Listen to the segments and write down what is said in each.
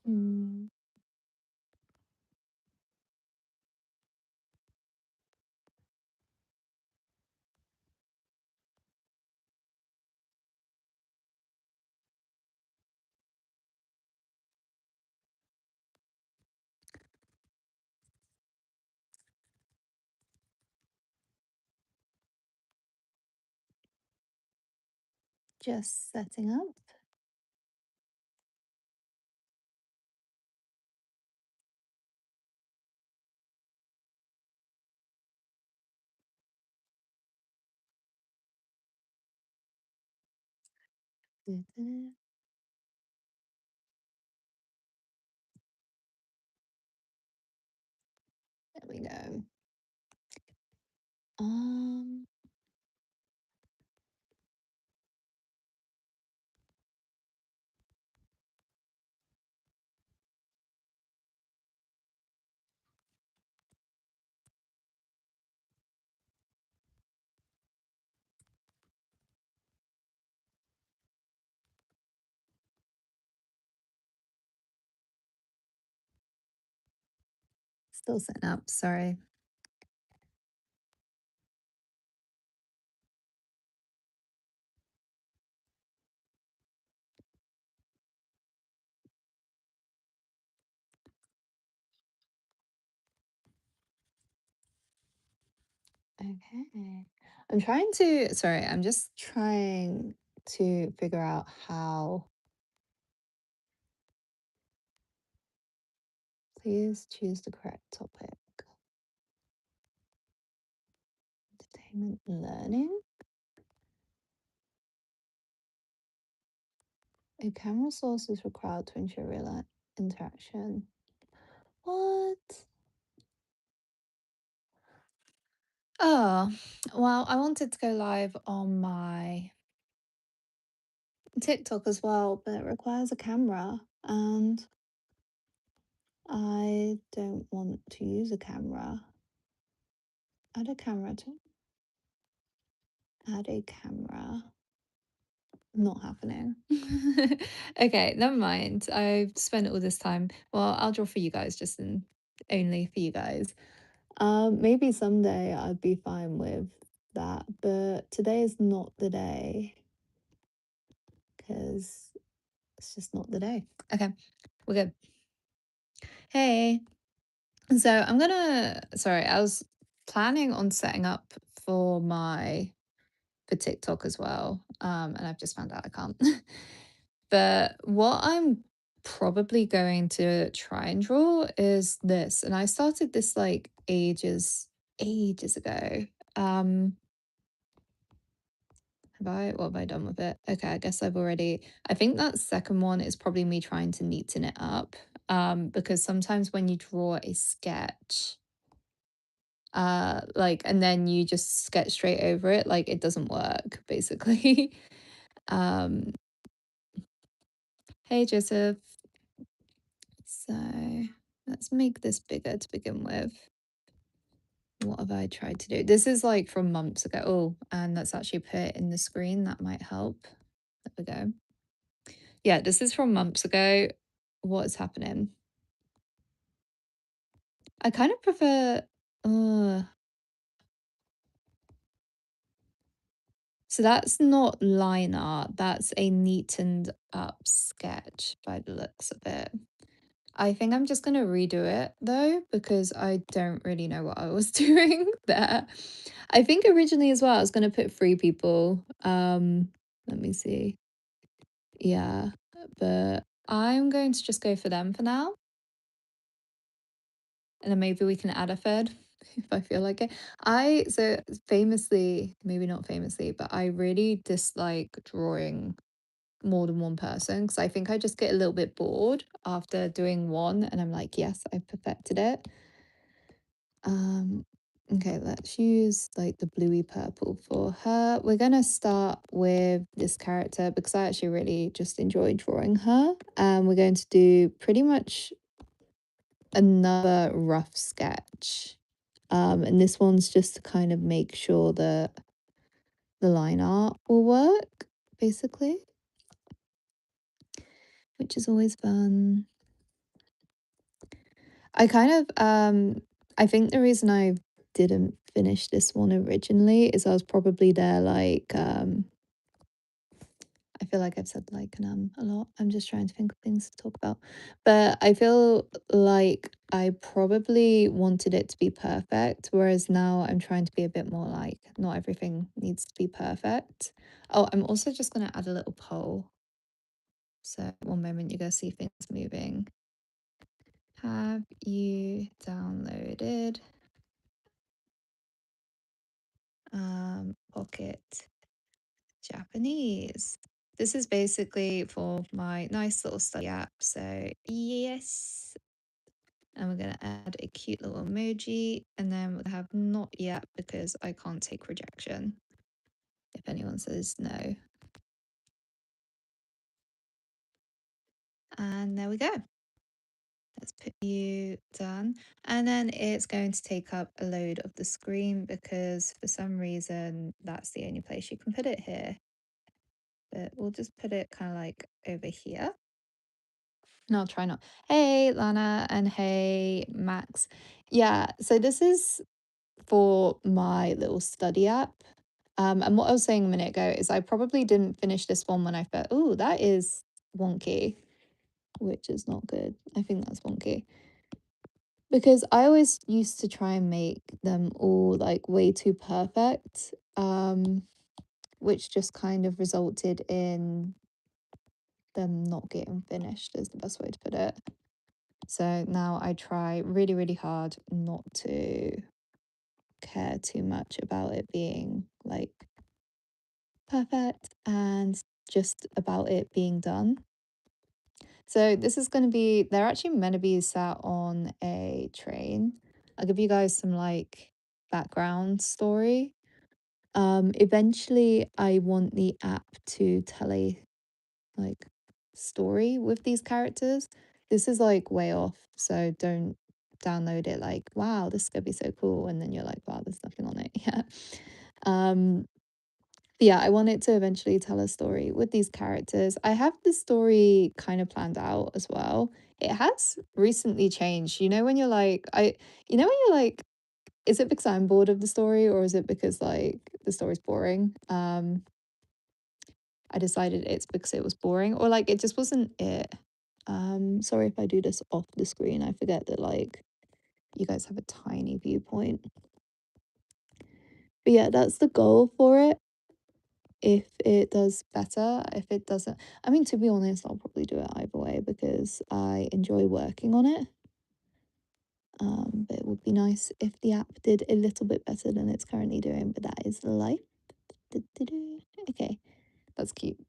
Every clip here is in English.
Mm, just setting up. There we go. Um, Still setting up. Sorry. Okay. I'm just trying to figure out how. Please choose the correct topic. Entertainment learning. A camera source is required to ensure real interaction. What? Oh, well, I wanted to go live on my TikTok as well, but it requires a camera, and I don't want to use a camera. Add a camera to add a camera. Not happening. Okay, never mind. I've spent all this time. Well, I'll draw for you guys, just in only for you guys. Maybe someday I'd be fine with that, but today is not the day because it's just not the day. Okay, we're good. Hey, so sorry, I was planning on setting up for for TikTok as well. And I've just found out I can't. But what I'm probably going to try and draw is this. And I started this like ages ago. Um, what have I done with it? Okay, I guess I think that second one is probably me trying to neaten it up. Because sometimes when you draw a sketch, like, and then you just sketch straight over it, like it doesn't work, basically. um, hey Joseph. So let's make this bigger to begin with. What have I tried to do? This is like from months ago. Oh, and let's actually put it in the screen. That might help. There we go. Yeah, this is from months ago. What is happening? I kind of prefer. Uh, so that's not line art. That's a neatened up sketch by the looks of it. I think I'm just gonna redo it though, because I don't really know what I was doing there. I think originally as well, I was gonna put three people. Let me see. Yeah, but I'm going to just go for them for now, and then maybe we can add a third if I feel like it. So famously, maybe not famously, but I really dislike drawing more than one person because I think I just get a little bit bored after doing one, and I'm like, yes, I've perfected it. Um, okay, let's use like the bluey purple for her. We're gonna start with this character because I actually really just enjoyed drawing her. We're going to do pretty much another rough sketch. And this one's just to kind of make sure that the line art will work, basically, which is always fun. I kind of, I think the reason I didn't finish this one originally is I was probably there like, I feel like I've said like an a lot. I'm just trying to think of things to talk about. But I feel like I probably wanted it to be perfect, whereas now I'm trying to be a bit more like not everything needs to be perfect. Oh, I'm also just gonna add a little poll. So one moment you're gonna see things moving. Have you downloaded Pocket Japanese? This is basically for my nice little study app. So yes, and we're going to add a cute little emoji, and then we'll have not yet because I can't take rejection if anyone says no. And there we go. Let's put you done. And then it's going to take up a load of the screen because for some reason that's the only place you can put it here. But we'll just put it kind of like over here. No, I'll try not. Hey, Lana, and hey, Max. Yeah, so this is for my little study app. And what I was saying a minute ago is I probably didn't finish this one when I felt, oh, that is wonky, which is not good. I think that's wonky. Because I always used to try and make them all like way too perfect, which just kind of resulted in them not getting finished, is the best way to put it. So now I try really, really hard not to care too much about it being like perfect and just about it being done. So this is going to be, they're actually meant to be sat on a train. I'll give you guys some like background story. Eventually I want the app to tell a like story with these characters. This is like way off, so don't download it like, wow, this is gonna be so cool. And then you're like, wow, there's nothing on it. Yeah. Um, but yeah, I want it to eventually tell a story with these characters. I have the story kind of planned out as well. It has recently changed. You know, when you're like, when you're like, is it because I'm bored of the story or is it because like the story's boring? I decided it's because it was boring or like it just wasn't it. Sorry if I do this off the screen. I forget that like you guys have a tiny viewpoint. But yeah, that's the goal for it. If it does better, if it doesn't, I mean, to be honest, I'll probably do it either way because I enjoy working on it. But it would be nice if the app did a little bit better than it's currently doing, but that is life. Okay, that's cute.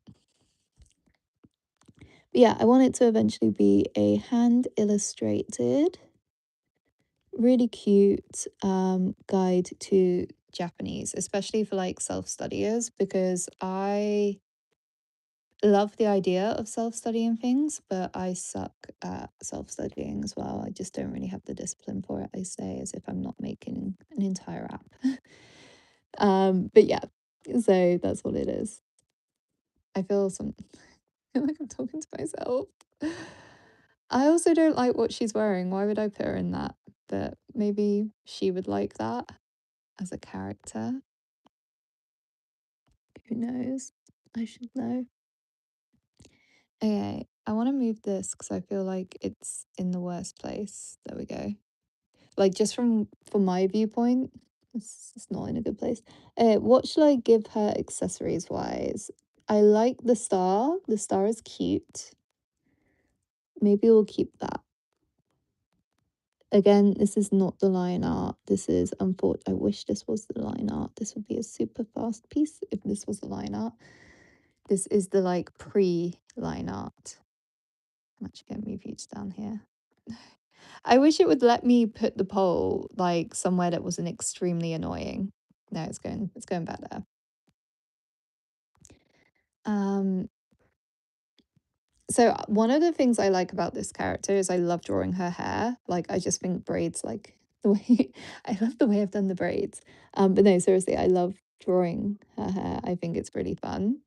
But yeah, I want it to eventually be a hand illustrated, really cute guide to Japanese, especially for like self-studiers, because I love the idea of self-studying things, but I suck at self-studying as well. I just don't really have the discipline for it, I say, as if I'm not making an entire app. But yeah, so that's what it is. I feel some I feel like I'm talking to myself. I also don't like what she's wearing. Why would I put her in that? But maybe she would like that as a character. Who knows? I should know. Okay, I want to move this because I feel like it's in the worst place. There we go. Like just from my viewpoint, it's not in a good place. What should I give her accessories wise? I like the star. The star is cute. Maybe we'll keep that. Again, this is not the line art. This is unfortunate. I wish this was the line art. This would be a super fast piece if this was the line art. This is the like pre-line art. I'm actually going to move you down here. I wish it would let me put the poll like somewhere that wasn't extremely annoying. No, it's going back there. Um, so one of the things I like about this character is I love drawing her hair. Like I just think braids like the way I love the way I've done the braids. But no, seriously, I love drawing her hair. I think it's really fun.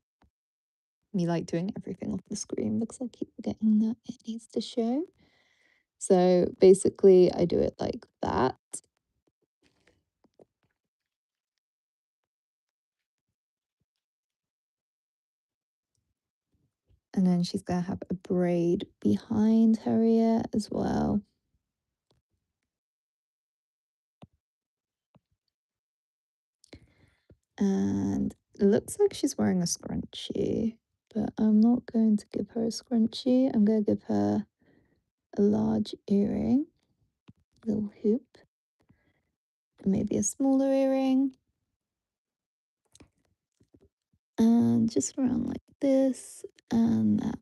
Me like doing everything off the screen because I keep forgetting that it needs to show. So basically, I do it like that. And then she's gonna have a braid behind her ear as well. And it looks like she's wearing a scrunchie, but I'm not going to give her a scrunchie. I'm going to give her a large earring, little hoop, and maybe a smaller earring. And just around like this and that.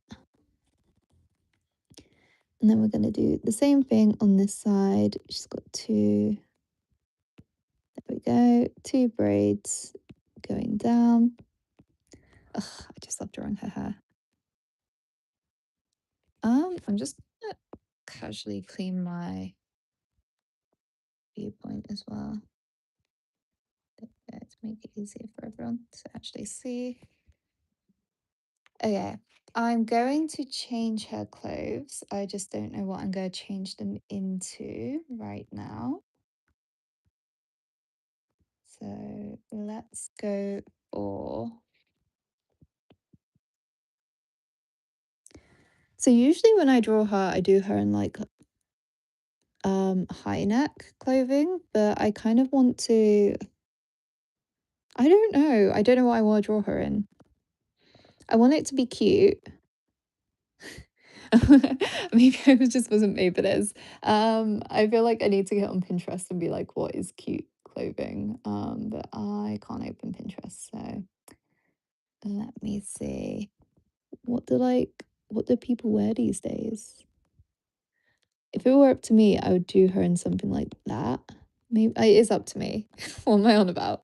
And then we're going to do the same thing on this side. She's got two, there we go, two braids going down. Ugh, I just love drawing her hair. I'm just gonna casually clean my viewpoint as well. To make it easier for everyone to actually see. Okay, I'm going to change her clothes. I just don't know what I'm going to change them into right now. So let's go for. So usually when I draw her, I do her in like high neck clothing, but I kind of want to. I don't know. I don't know what I want to draw her in. I want it to be cute. Maybe I just wasn't made for this. I feel like I need to get on Pinterest and be like, what is cute clothing? But I can't open Pinterest, so let me see. What do people wear these days? If it were up to me, I would do her in something like that. Maybe it is up to me. What am I on about?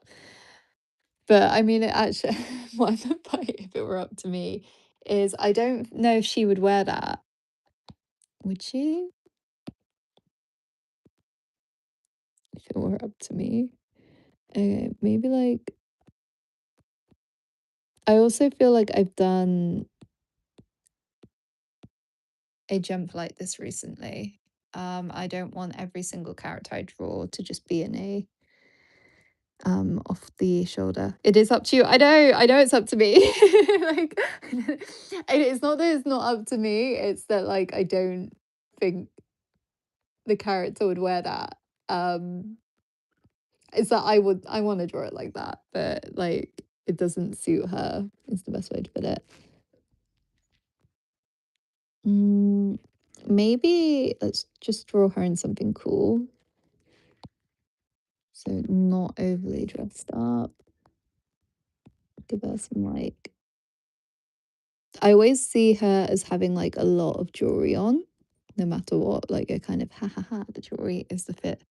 But I mean, it actually, what I meant by if it were up to me is I don't know if she would wear that. Would she? If it were up to me? Maybe like I also feel like I've done a jump like this recently. I don't want every single character I draw to just be in a off the shoulder. It is up to you. I know it's up to me. Like it's not that it's not up to me, it's that like I don't think the character would wear that. Um it's that I want to draw it like that, but like it doesn't suit her is the best way to put it. Mm, maybe let's just draw her in something cool. So not overly dressed up. Give her some like I always see her as having like a lot of jewelry on, no matter what. Like a kind of ha ha ha, the jewelry is the fit.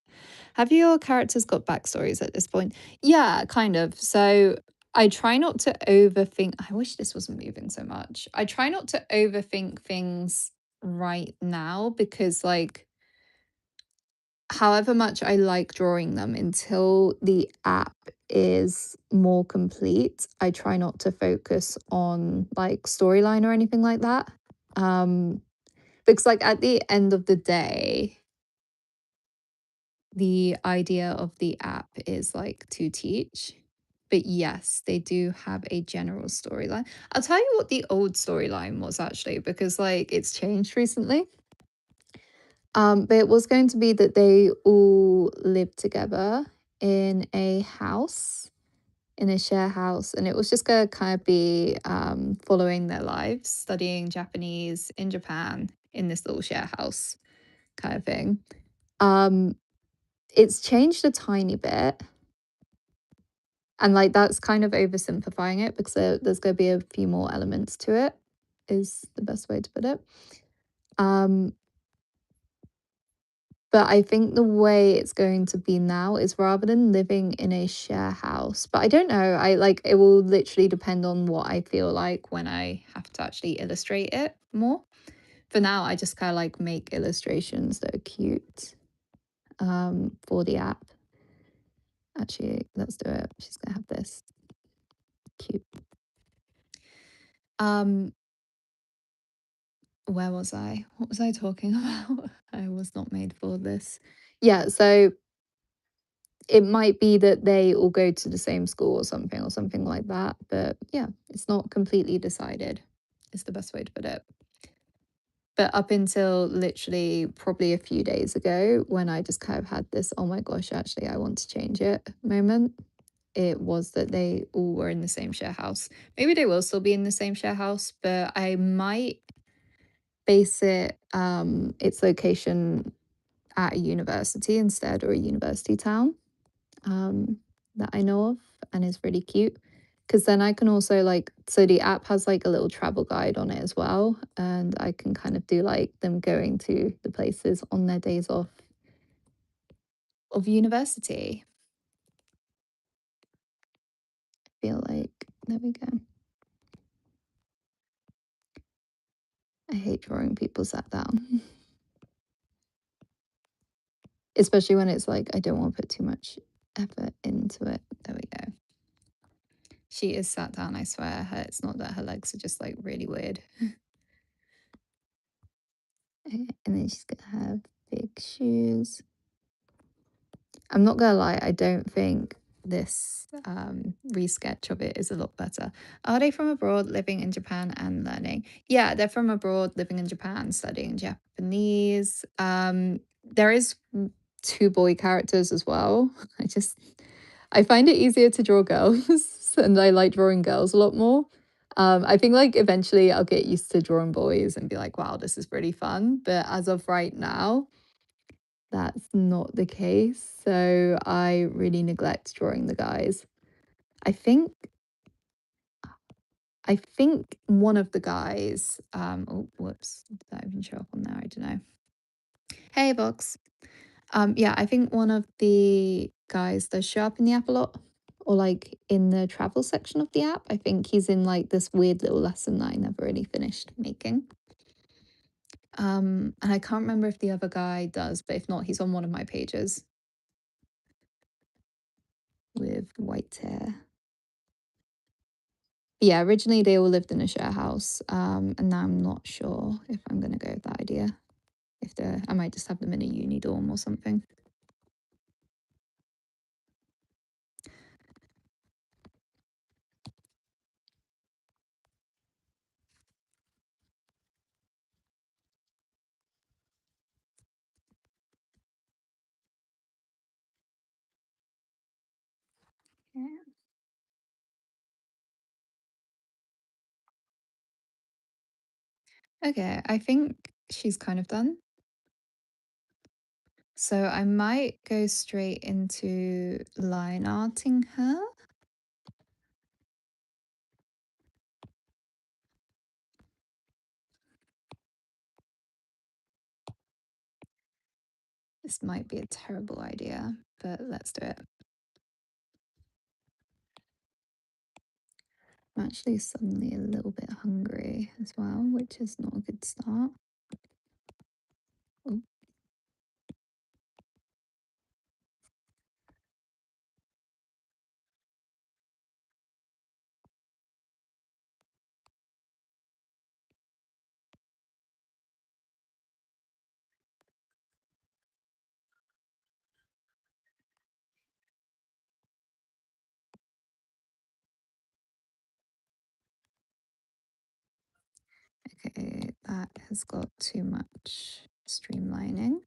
Have your characters got backstories at this point? Yeah, kind of. So I try not to overthink. I wish this wasn't moving so much. I try not to overthink things right now because like however much I like drawing them, until the app is more complete, I try not to focus on like storyline or anything like that. Um, because like at the end of the day, the idea of the app is like to teach. But yes, they do have a general storyline. I'll tell you what the old storyline was actually, because like it's changed recently. But it was going to be that they all lived together in a house, in a share house, and it was just gonna kind of be following their lives, studying Japanese in Japan in this little share house kind of thing. Um, it's changed a tiny bit, and like that's kind of oversimplifying it because there's gonna be a few more elements to it, is the best way to put it. Um, But I think the way it's going to be now is rather than living in a share house, but I don't know. I like it will literally depend on what I feel like when I have to actually illustrate it more. For now, I just kind of like make illustrations that are cute for the app. Actually, let's do it. She's gonna have this cute. Um Where was I? What was I talking about? I was not made for this. Yeah, so it might be that they all go to the same school or something like that. But yeah, it's not completely decided, is the best way to put it. But up until literally probably a few days ago, when I just kind of had this, oh my gosh, actually, I want to change it moment, it was that they all were in the same share house. Maybe they will still be in the same share house, but I might base its location at a university instead, or a university town that I know of and is really cute. Because then I can also like, so the app has like a little travel guide on it as well. And I can kind of do like them going to the places on their days off of university. I feel like, there we go. I hate drawing people sat down, especially when it's like, I don't want to put too much effort into it. There we go. She is sat down, I swear. It's not that her legs are just like really weird. And then she's gonna have big shoes. I'm not gonna lie, I don't think this resketch of it is a lot better. Are they from abroad, living in Japan and learning? Yeah, they're from abroad, living in Japan, studying Japanese. There is two boy characters as well. I find it easier to draw girls, and I like drawing girls a lot more. I think like eventually I'll get used to drawing boys and be like, wow, this is really fun. But as of right now, that's not the case, so I really neglect drawing the guys. I think I think one of the guys, oh, whoops, did that even show up on there? I don't know. Hey, Box. Yeah, I think one of the guys does show up in the app a lot, or like in the travel section of the app. I think he's in like this weird little lesson that I never really finished making. And I can't remember if the other guy does, but if not, he's on one of my pages with white hair. Yeah, originally they all lived in a share house, and now I'm not sure if I'm gonna go with that idea. If they're, I might just have them in a uni dorm or something. Yeah. Okay, I think she's kind of done. So I might go straight into line arting her. This might be a terrible idea, but let's do it. I'm actually suddenly a little bit hungry as well, which is not a good start. Oh, okay, that has got too much streamlining,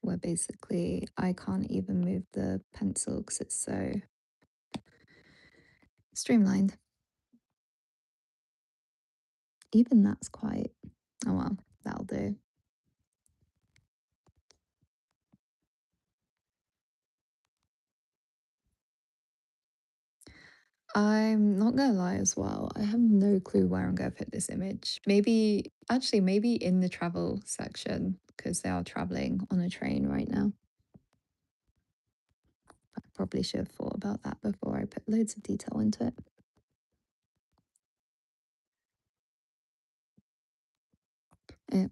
where basically I can't even move the pencil because it's so streamlined. Even that's quite, oh well, that'll do. I'm not gonna lie as well. I have no clue where I'm gonna put this image. Maybe, actually, maybe in the travel section because they are traveling on a train right now. I probably should have thought about that before I put loads of detail into it.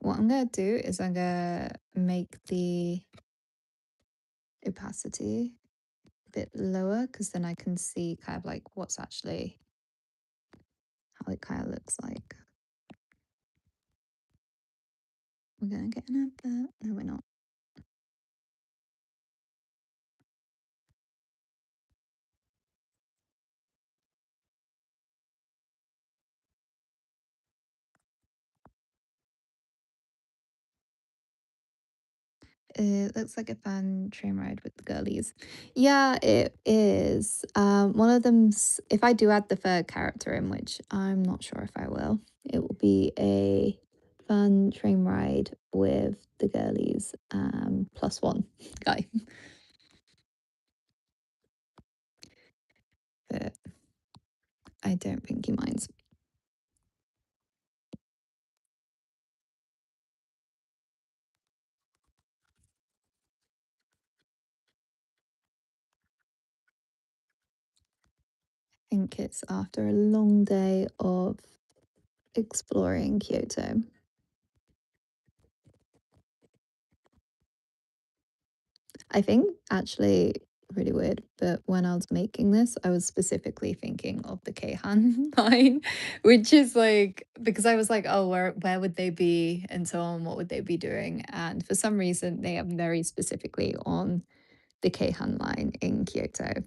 What I'm gonna do is I'm gonna make the opacity a bit lower because then I can see kind of like what's actually how it kind of looks like. We're gonna get an advert. No, we're not. It looks like a fun train ride with the girlies. Yeah, it is. One of them's if I do add the third character in, which I'm not sure if I will, it will be a fun train ride with the girlies, plus one guy. But I don't think he minds. I think it's after a long day of exploring Kyoto. I think actually really weird, but when I was making this, I was specifically thinking of the Keihan line, which is like because I was like, oh, where would they be and so on, what would they be doing? And for some reason, they are very specifically on the Keihan line in Kyoto.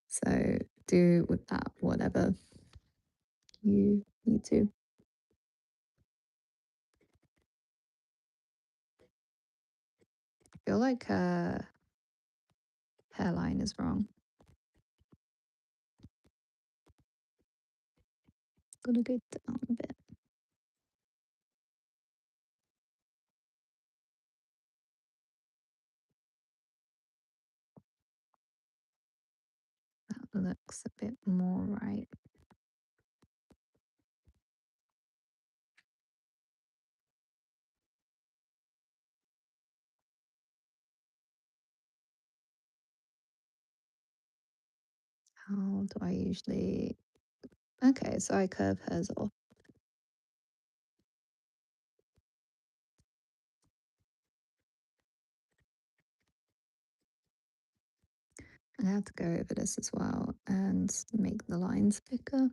So do with that whatever you need to. I feel like her hairline is wrong. Gonna go down a bit. That looks a bit more right. How do I usually Okay, so I curve hers off. I have to go over this as well and make the lines thicker.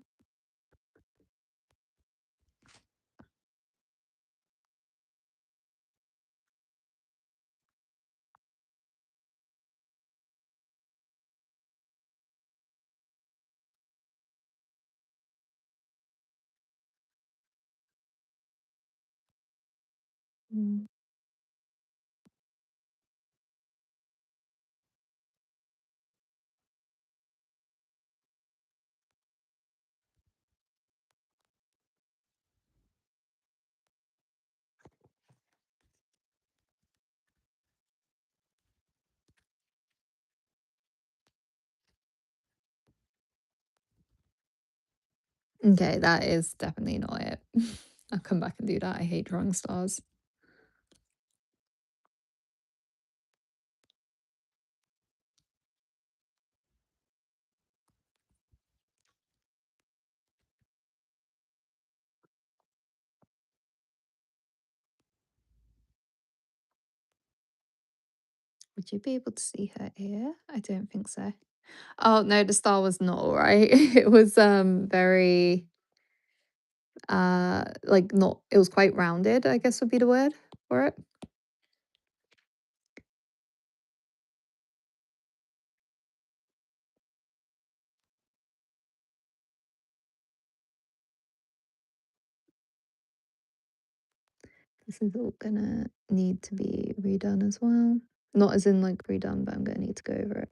Mm. Okay, that is definitely not it. I'll come back and do that. I hate drawing stars. Would you be able to see her ear? I don't think so. Oh no, the star was not all right. It was very like not it was quite rounded, I guess would be the word for it. This is all gonna need to be redone as well. Not as in like redone, but I'm gonna need to go over it.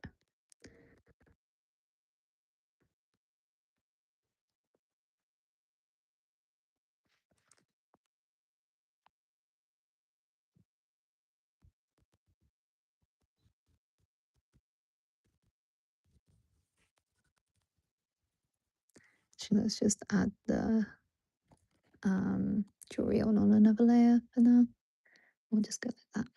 Actually, let's just add the jewelry on another layer for now. We'll just go like that.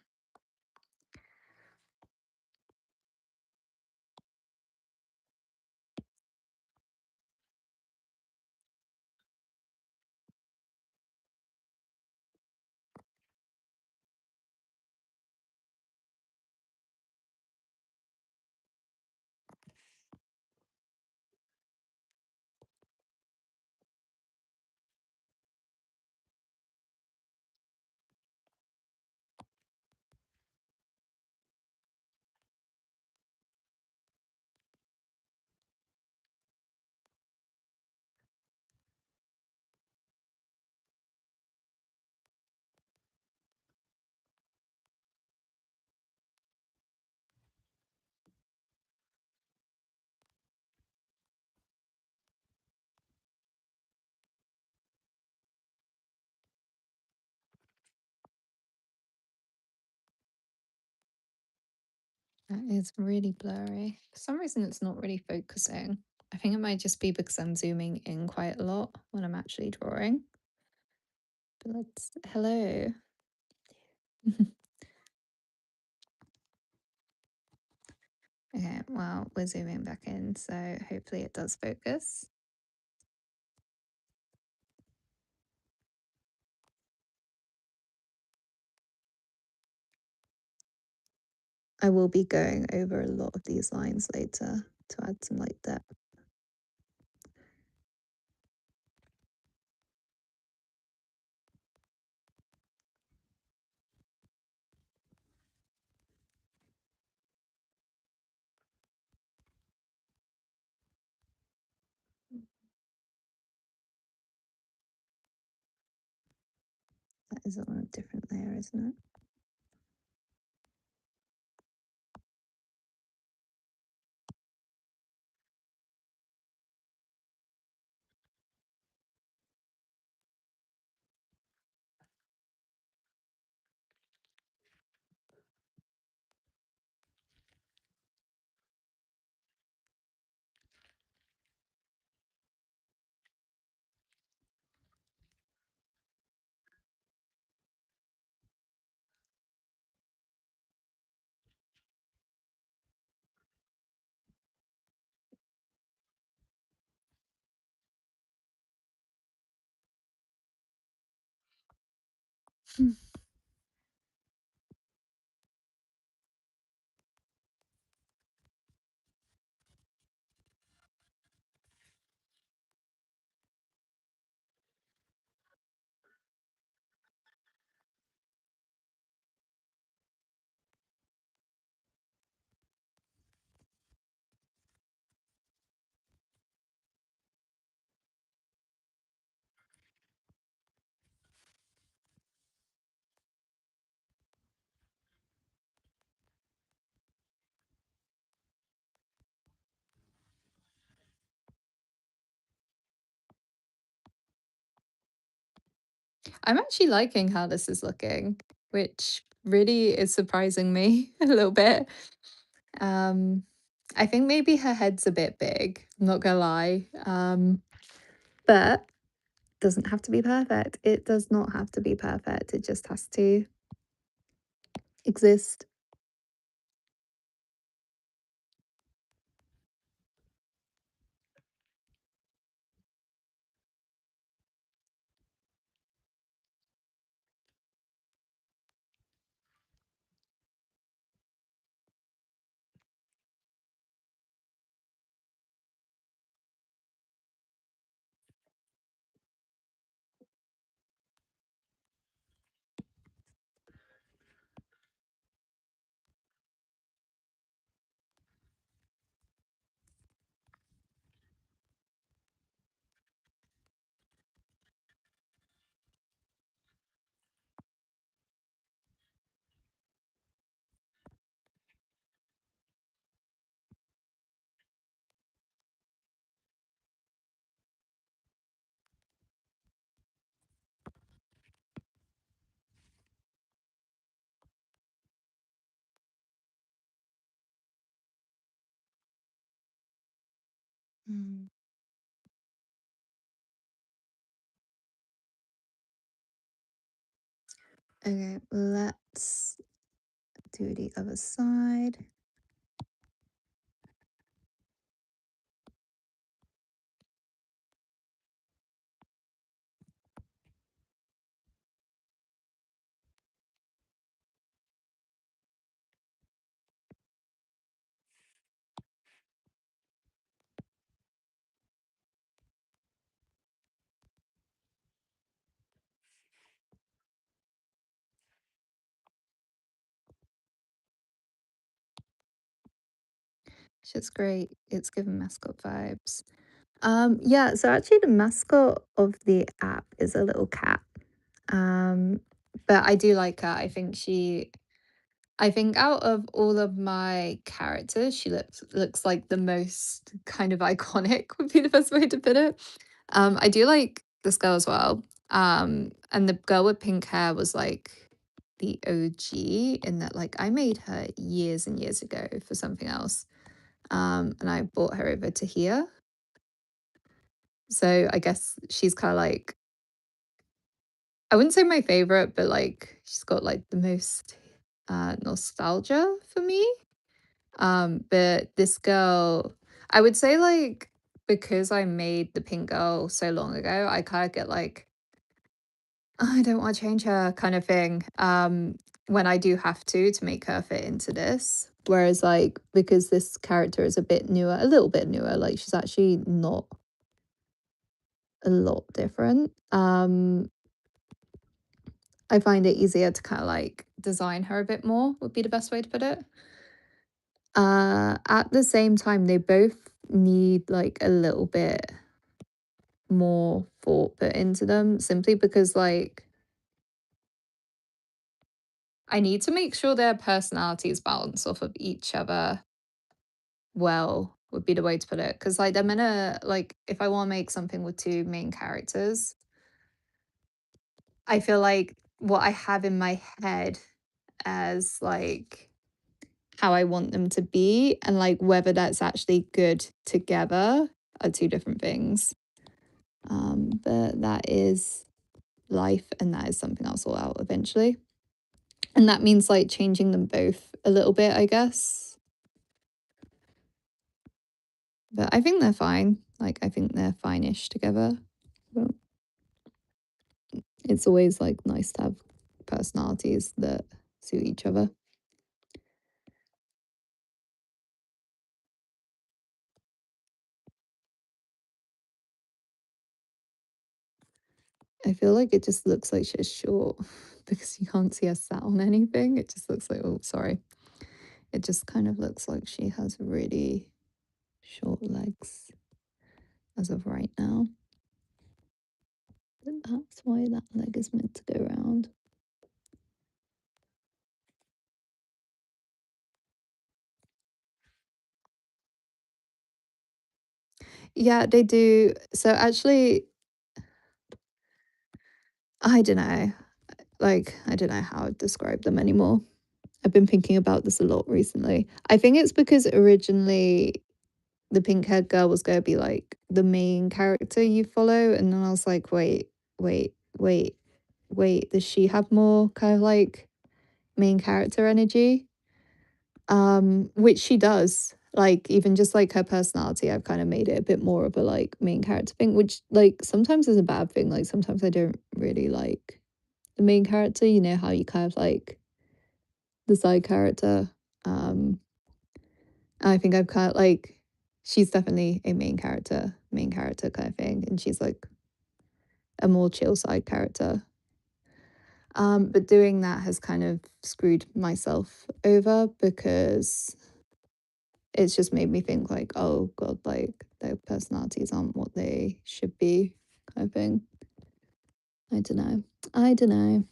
That is really blurry. For some reason, it's not really focusing. I think it might just be because I'm zooming in quite a lot when I'm actually drawing. But let's, hello. Okay, well, we're zooming back in, so hopefully it does focus. I will be going over a lot of these lines later to add some like depth. That is on a different layer, isn't it? I'm actually liking how this is looking, which really is surprising me a little bit. Um, I think maybe her head's a bit big, I'm not gonna lie. But doesn't have to be perfect. It does not have to be perfect. It just has to exist. Mm. Okay, let's do the other side. Shit's great. It's giving mascot vibes. Yeah, so actually the mascot of the app is a little cat. Um, but I do like her. I think out of all of my characters, she looks like the most kind of iconic would be the best way to put it. I do like this girl as well. And the girl with pink hair was like the OG in that, like, I made her years and years ago for something else, and I brought her over to here. So I guess she's kinda like I wouldn't say my favorite, but, like, she's got, like, the most, nostalgia for me. But this girl I would say, like, because I made the pink girl so long ago, I kinda get like, "Oh, I don't wanna change her," kind of thing, when I do have to make her fit into this. Whereas, like, because this character is a bit newer a little bit newer, like, she's actually not a lot different, I find it easier to kinda, like, design her a bit more, would be the best way to put it. At the same time, they both need, like, a little bit more thought put into them simply because, like, I need to make sure their personalities balance off of each other well, would be the way to put it. Because like, they're meant to like, if I wanna make something with 2 main characters, I feel like what I have in my head as, like, how I want them to be and, like, whether that's actually good together are 2 different things. But that is life, and that is something I'll sort out eventually. And that means, like, changing them both a little bit, I guess. But I think they're fine. Like, I think they're fine-ish together. But it's always, like, nice to have personalities that suit each other. I feel like it just looks like she's short because you can't see her sat on anything. It just looks like oh, sorry. It just kind of looks like she has really short legs as of right now. But that's why that leg is meant to go around. Yeah, they do. So actually, I don't know. Like, I don't know how to describe them anymore. I've been thinking about this a lot recently. I think it's because originally the pink haired girl was going to be like the main character you follow. And then I was like, wait, does she have more kind of like main character energy? Which she does. Like, even just like her personality, I've kind of made it a bit more of a like main character thing, which like sometimes is a bad thing. Like, sometimes I don't really like the main character, you know, how you kind of like the side character. Um, I think I've kind of like she's definitely a main character kind of thing, and she's like a more chill side character. But doing that has kind of screwed myself over because it's just made me think like, oh god, like their personalities aren't what they should be, kind of thing. I don't know. I don't know.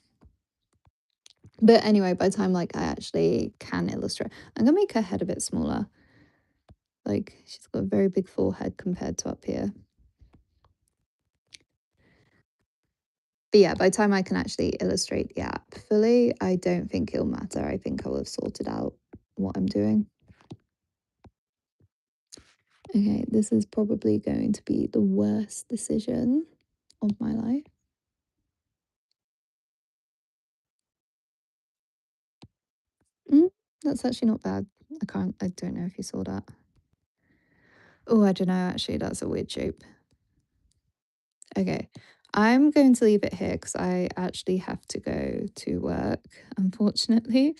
But anyway, by the time like I actually can illustrate, I'm gonna make her head a bit smaller. Like she's got a very big forehead compared to up here. But yeah, by the time I can actually illustrate the app fully, I don't think it'll matter. I think I will have sorted out what I'm doing. Okay, this is probably going to be the worst decision of my life. Mm, that's actually not bad. I don't know if you saw that. Oh, I don't know. Actually, that's a weird shape. Okay. I'm going to leave it here because I actually have to go to work, unfortunately.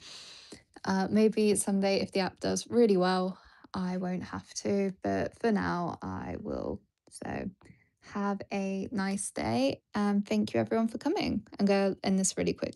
Maybe someday, if the app does really well, I won't have to. But for now, I will. So have a nice day. And thank you, everyone, for coming. I'm going to end this really quickly.